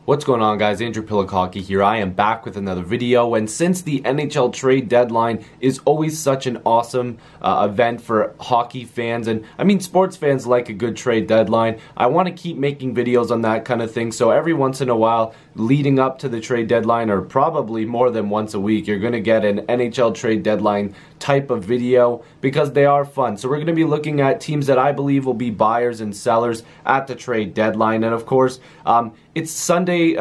What's going on, guys? Andrew Piluk Hockey here. I am back with another video, and since the NHL trade deadline is always such an awesome event for hockey fans, and I mean sports fans like a good trade deadline, I want to keep making videos on that kind of thing. So every once in a while, leading up to the trade deadline, or probably more than once a week, you're going to get an NHL trade deadline type of video because they are fun. So we're going to be looking at teams that I believe will be buyers and sellers at the trade deadline, and of course, it's Sunday,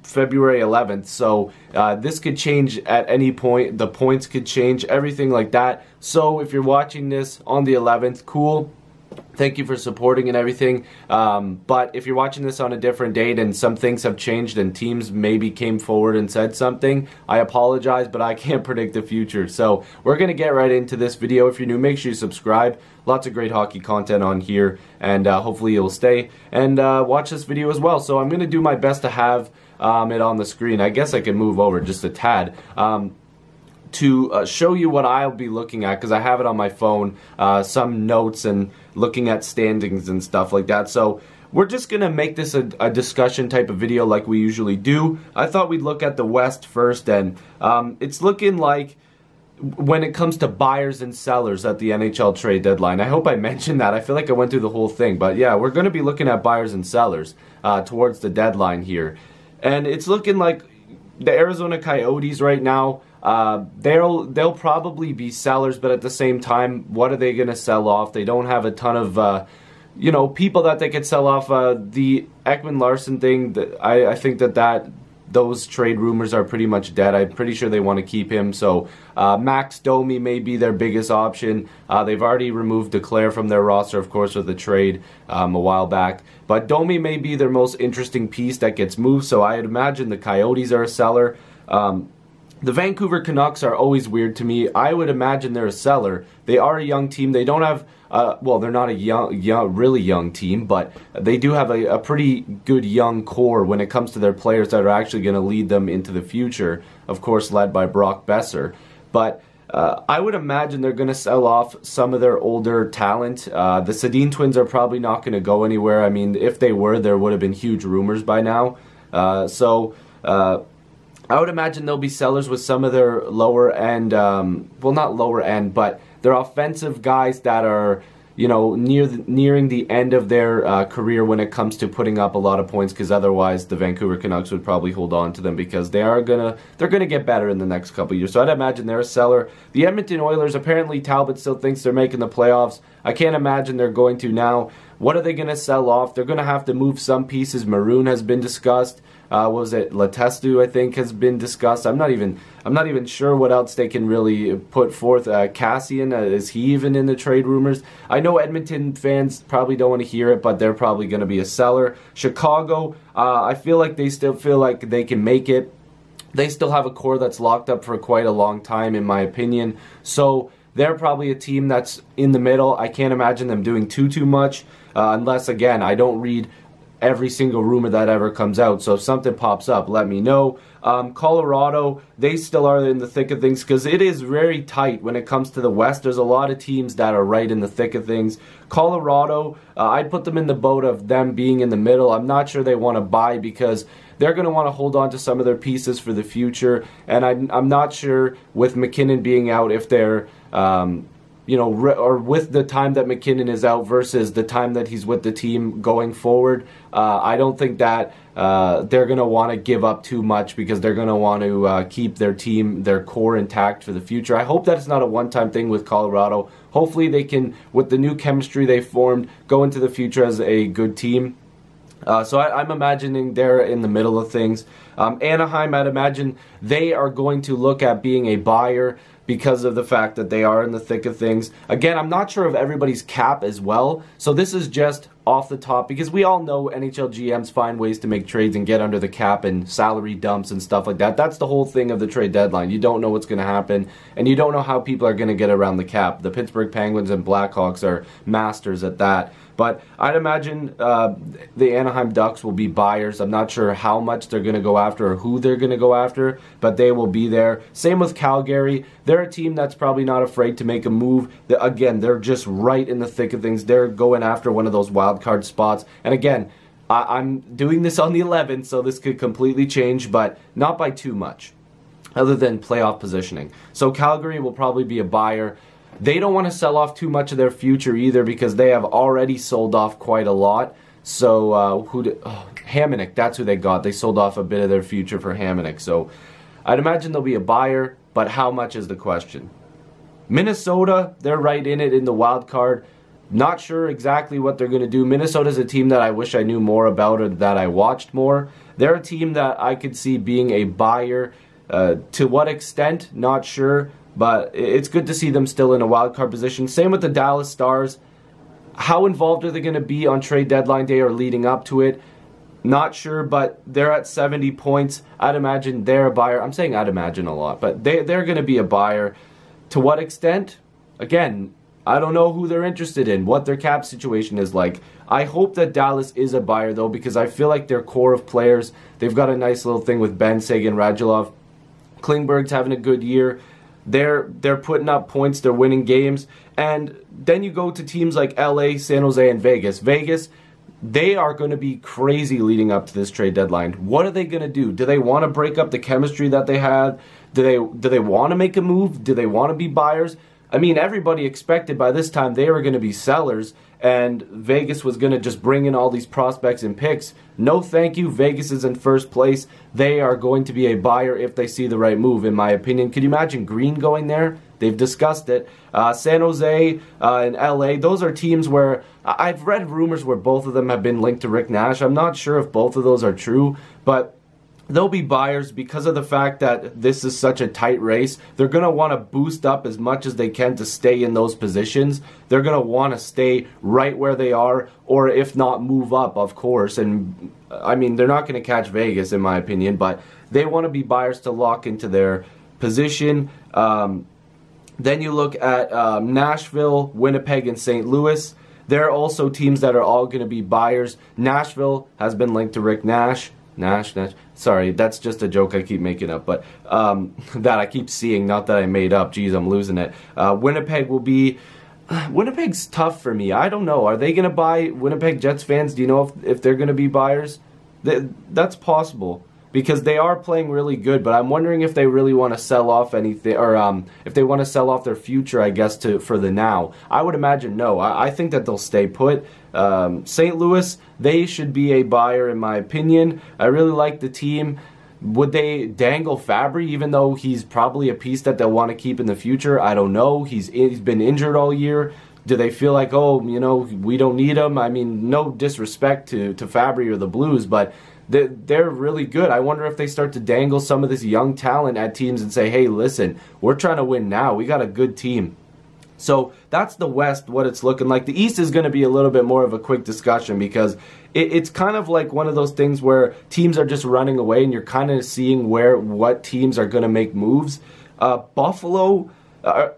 February 11th, so this could change at any point. The points could change, everything like that. So if you're watching this on the 11th, cool. Thank you for supporting and everything. But if you're watching this on a different date and some things have changed and teams maybe came forward and said something, I apologize, but I can't predict the future. So we're going to get right into this video. If you're new, make sure you subscribe. Lots of great hockey content on here, and hopefully you'll stay and watch this video as well. So I'm going to do my best to have it on the screen. I guess I can move over just a tad. To show you what I'll be looking at, because I have it on my phone, some notes and looking at standings and stuff like that. So we're just going to make this a discussion type of video like we usually do. I thought we'd look at the West first, and it's looking like when it comes to buyers and sellers at the NHL trade deadline. I hope I mentioned that. I feel like I went through the whole thing. But yeah, we're going to be looking at buyers and sellers towards the deadline here. And it's looking like the Arizona Coyotes right now, they'll probably be sellers, but at the same time, what are they going to sell off? They don't have a ton of people that they could sell off. The Ekman-Larsson thing, I think that those trade rumors are pretty much dead. I'm pretty sure they want to keep him. So Max Domi may be their biggest option. They've already removed Declare from their roster, of course, with the trade a while back. But Domi may be their most interesting piece that gets moved. So I'd imagine the Coyotes are a seller. The Vancouver Canucks are always weird to me. I would imagine they're a seller. They are a young team. They don't have, well, they're not a really young team, but they do have a pretty good young core when it comes to their players that are actually going to lead them into the future. Of course, led by Brock Besser. But I would imagine they're going to sell off some of their older talent. The Sedin twins are probably not going to go anywhere. I mean, if they were, there would have been huge rumors by now. I would imagine they'll be sellers with some of their lower end, well, not lower end, but they're offensive guys that are, nearing the end of their career when it comes to putting up a lot of points, because otherwise the Vancouver Canucks would probably hold on to them because they're gonna get better in the next couple of years. So I'd imagine they're a seller. The Edmonton Oilers, apparently Talbot still thinks they're making the playoffs. I can't imagine they're going to now. What are they going to sell off? They're going to have to move some pieces. Maroon has been discussed. What was it? Letestu, I think, has been discussed. I'm not even sure what else they can really put forth. Cassian, is he even in the trade rumors? I know Edmonton fans probably don't want to hear it, but they're probably going to be a seller. Chicago, I feel like they still feel like they can make it. They still have a core that's locked up for quite a long time, in my opinion. So they're probably a team that's in the middle. I can't imagine them doing too much, unless, again, I don't read every single rumor that ever comes out. So if something pops up, let me know. Colorado, they still are in the thick of things because it is very tight when it comes to the West. There's a lot of teams that are right in the thick of things. Colorado, I'd put them in the boat of them being in the middle. I'm not sure they want to buy because they're going to want to hold on to some of their pieces for the future. And I'm not sure with McKinnon being out if they're or with the time that McKinnon is out versus the time that he's with the team going forward, I don't think that they're going to want to give up too much because they're going to want to keep their team, their core intact for the future. I hope that it's not a one-time thing with Colorado. Hopefully they can, with the new chemistry they formed, go into the future as a good team. So I'm imagining they're in the middle of things. Anaheim, I'd imagine they are going to look at being a buyer because of the fact that they are in the thick of things. Again, I'm not sure of everybody's cap as well, so this is just off the top because we all know NHL GMs find ways to make trades and get under the cap and salary dumps and stuff like that. That's the whole thing of the trade deadline. You don't know what's going to happen, and you don't know how people are going to get around the cap. The Pittsburgh Penguins and Blackhawks are masters at that. But I'd imagine the Anaheim Ducks will be buyers. I'm not sure how much they're going to go after or who they're going to go after, but they will be there. Same with Calgary. They're a team that's probably not afraid to make a move. Again, they're just right in the thick of things. They're going after one of those wild card spots. And again, I'm doing this on the 11th, so this could completely change, but not by too much, other than playoff positioning. So Calgary will probably be a buyer. They don't want to sell off too much of their future either because they have already sold off quite a lot. So Hamonic, that's who they got. They sold off a bit of their future for Hamonic. So I'd imagine they'll be a buyer, but how much is the question? Minnesota, they're right in it in the wild card. Not sure exactly what they're going to do. Minnesota's a team that I wish I knew more about or that I watched more. They're a team that I could see being a buyer. To what extent, not sure. But it's good to see them still in a wild card position. Same with the Dallas Stars. How involved are they going to be on trade deadline day or leading up to it? Not sure, but they're at 70 points. I'd imagine they're a buyer. I'm saying I'd imagine a lot, but they're going to be a buyer. To what extent? Again, I don't know who they're interested in, what their cap situation is like. I hope that Dallas is a buyer, though, because I feel like their core of players, they've got a nice little thing with Ben, Sagan, Radulov. Klingberg's having a good year. They're putting up points. They're winning games. And then you go to teams like LA, San Jose, and Vegas. Vegas, they are going to be crazy leading up to this trade deadline. What are they going to do? Do they want to break up the chemistry that they had? Do they want to make a move? Do they want to be buyers? I mean, everybody expected by this time they were going to be sellers, and Vegas was going to just bring in all these prospects and picks. No thank you. Vegas is in first place. They are going to be a buyer if they see the right move, in my opinion. Could you imagine Green going there? They've discussed it. San Jose and LA, those are teams where I've read rumors where both of them have been linked to Rick Nash. I'm not sure if both of those are true, but they'll be buyers because of the fact that this is such a tight race. They're going to want to boost up as much as they can to stay in those positions. They're going to want to stay right where they are, or if not, move up, of course. And, I mean, they're not going to catch Vegas, in my opinion, but they want to be buyers to lock into their position. Then you look at Nashville, Winnipeg, and St. Louis. They're also teams that are all going to be buyers. Nashville has been linked to Rick Nash. Nash. Sorry, that's just a joke I keep making up, but that I keep seeing, not that I made up. Geez, I'm losing it. Winnipeg will be... Winnipeg's tough for me. I don't know. Are they going to buy Winnipeg Jets fans? Do you know if they're going to be buyers? That's possible because they are playing really good, but I'm wondering if they really want to sell off anything, or if they want to sell off their future, I guess, for the now. I would imagine no. I think that they'll stay put. St. Louis, they should be a buyer in my opinion. I really like the team. Would they dangle Fabry even though he's probably a piece that they'll want to keep in the future? I don't know. He's been injured all year. Do they feel like, oh, you know, we don't need him? I mean, no disrespect to Fabry or the Blues, but they're really good. I wonder if they start to dangle some of this young talent at teams and say, hey, listen, we're trying to win now. We got a good team. So that's the West, what it's looking like. The East is going to be a little bit more of a quick discussion because it's kind of like one of those things where teams are just running away and you're kind of seeing what teams are going to make moves. Buffalo,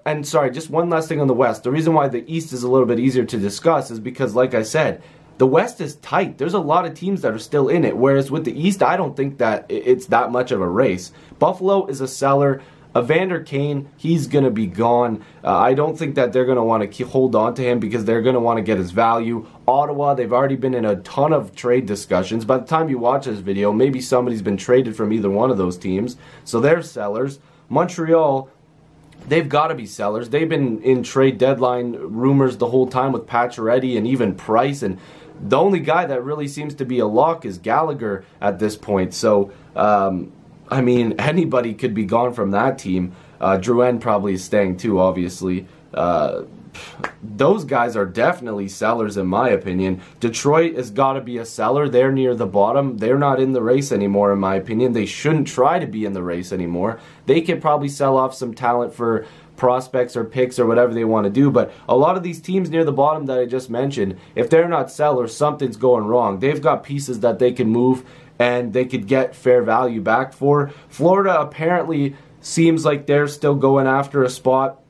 and sorry, just one last thing on the West. The reason why the East is a little bit easier to discuss is because, like I said, the West is tight. There's a lot of teams that are still in it, whereas with the East, I don't think that it's that much of a race. Buffalo is a seller. Evander Kane, he's going to be gone. I don't think that they're going to want to hold on to him because they're going to want to get his value. Ottawa, they've already been in a ton of trade discussions. By the time you watch this video, maybe somebody's been traded from either one of those teams. So they're sellers. Montreal, they've got to be sellers. They've been in trade deadline rumors the whole time with Pacioretty and even Price. And the only guy that really seems to be a lock is Gallagher at this point. So, I mean, anybody could be gone from that team. Drouin probably is staying too, obviously. Those guys are definitely sellers in my opinion. Detroit has got to be a seller. They're near the bottom. They're not in the race anymore in my opinion. They shouldn't try to be in the race anymore. They could probably sell off some talent for prospects or picks or whatever they want to do, but a lot of these teams near the bottom that I just mentioned, if they're not sellers, something's going wrong. They've got pieces that they can move and they could get fair value back for. Florida apparently seems like they're still going after a spot.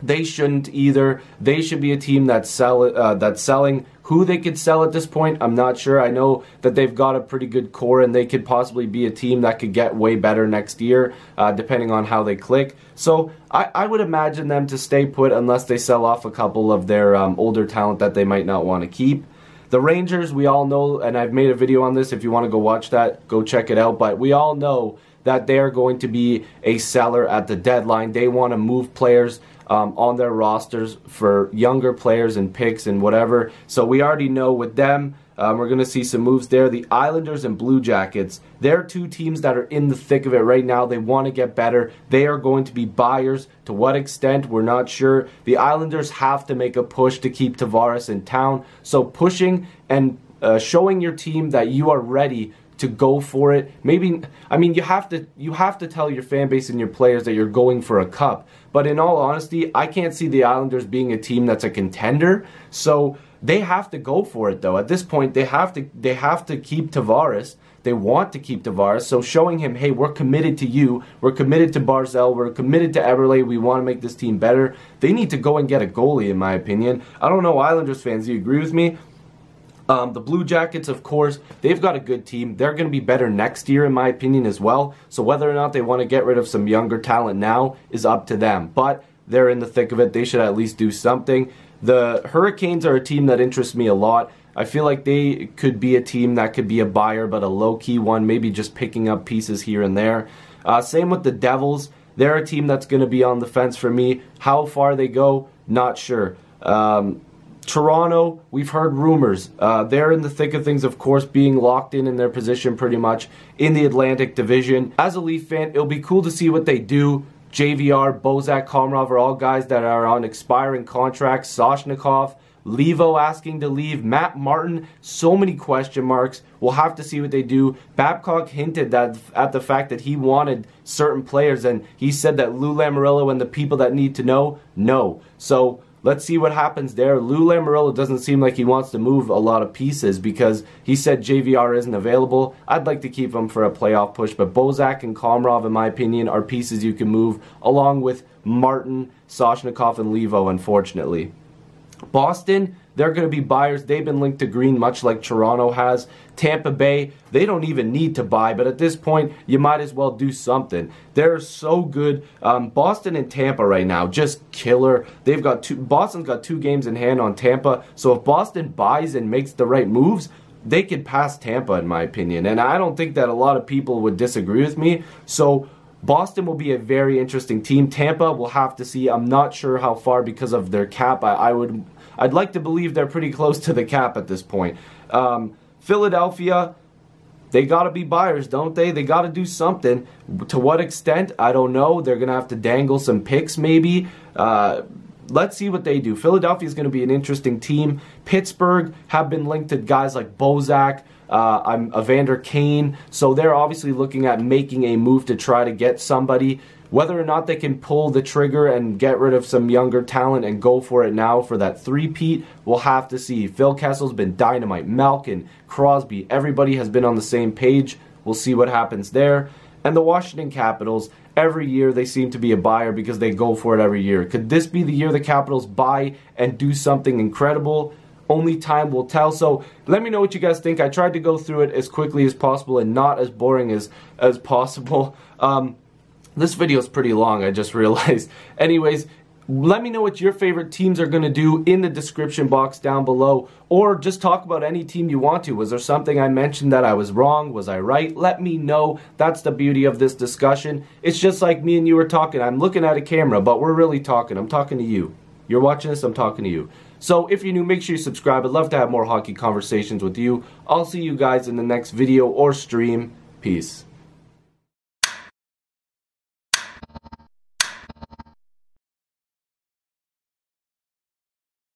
They shouldn't either. They should be a team that's selling. Who they could sell at this point, I'm not sure. I know that they've got a pretty good core and they could possibly be a team that could get way better next year, depending on how they click. So I would imagine them to stay put unless they sell off a couple of their older talent that they might not want to keep. The Rangers, we all know, and I've made a video on this. If you want to go watch that, go check it out. But we all know that they are going to be a seller at the deadline. They want to move players on their rosters for younger players and picks and whatever. So we already know with them, we're going to see some moves there. The Islanders and Blue Jackets, they're two teams that are in the thick of it right now. They want to get better. They are going to be buyers. To what extent, we're not sure. The Islanders have to make a push to keep Tavares in town. So pushing and showing your team that you are ready to go for it. Maybe, I mean, you have to tell your fan base and your players that you're going for a cup. But in all honesty, I can't see the Islanders being a team that's a contender. So they have to go for it, though. At this point, they have to keep Tavares. They want to keep Tavares. So showing him, hey, we're committed to you. We're committed to Barzal. We're committed to Eberle. We want to make this team better. They need to go and get a goalie, in my opinion. I don't know, Islanders fans, do you agree with me? The Blue Jackets, of course, they've got a good team. They're going to be better next year, in my opinion, as well. So whether or not they want to get rid of some younger talent now is up to them. But they're in the thick of it. They should at least do something. The Hurricanes are a team that interests me a lot. I feel like they could be a team that could be a buyer, but a low-key one, maybe just picking up pieces here and there. Same with the Devils. They're a team that's going to be on the fence for me. How far they go, not sure. Toronto, we've heard rumors. They're in the thick of things, of course, being locked in their position pretty much in the Atlantic Division. As a Leaf fan, it'll be cool to see what they do. JVR, Bozak, Komarov are all guys that are on expiring contracts. Soshnikov, Levo asking to leave. Matt Martin, so many question marks. We'll have to see what they do. Babcock hinted that at the fact that he wanted certain players, and he said that Lou Lamoriello and the people that need to know, no. So let's see what happens there. Lou Lamoriello doesn't seem like he wants to move a lot of pieces because he said JVR isn't available. I'd like to keep him for a playoff push, but Bozak and Komarov, in my opinion, are pieces you can move along with Martin, Soshnikov, and Levo, unfortunately. Boston, they're going to be buyers. They've been linked to green, much like Toronto has. Tampa Bay, they don't even need to buy, but at this point, you might as well do something. They're so good. Boston and Tampa right now, just killer. Boston's got 2 games in hand on Tampa, so if Boston buys and makes the right moves, they could pass Tampa, in my opinion. And I don't think that a lot of people would disagree with me. So Boston will be a very interesting team. Tampa, we'll have to see. I'm not sure how far because of their cap. I'd like to believe they're pretty close to the cap at this point. Philadelphia, they got to be buyers, don't they? They got to do something. To what extent? I don't know. They're going to have to dangle some picks maybe. Let's see what they do. Philadelphia is going to be an interesting team. Pittsburgh have been linked to guys like Bozak, Evander Kane. So they're obviously looking at making a move to try to get somebody. Whether or not they can pull the trigger and get rid of some younger talent and go for it now for that three-peat, we'll have to see. Phil Kessel's been dynamite. Malkin, Crosby, everybody has been on the same page. We'll see what happens there. And the Washington Capitals, every year they seem to be a buyer because they go for it every year. Could this be the year the Capitals buy and do something incredible? Only time will tell. So let me know what you guys think. I tried to go through it as quickly as possible and not as boring as possible. This video is pretty long, I just realized. Anyways, let me know what your favorite teams are going to do in the description box down below. Or just talk about any team you want to. Was there something I mentioned that I was wrong? Was I right? Let me know. That's the beauty of this discussion. It's just like me and you were talking. I'm looking at a camera, but we're really talking. I'm talking to you. You're watching this, I'm talking to you. So if you're new, make sure you subscribe. I'd love to have more hockey conversations with you. I'll see you guys in the next video or stream. Peace.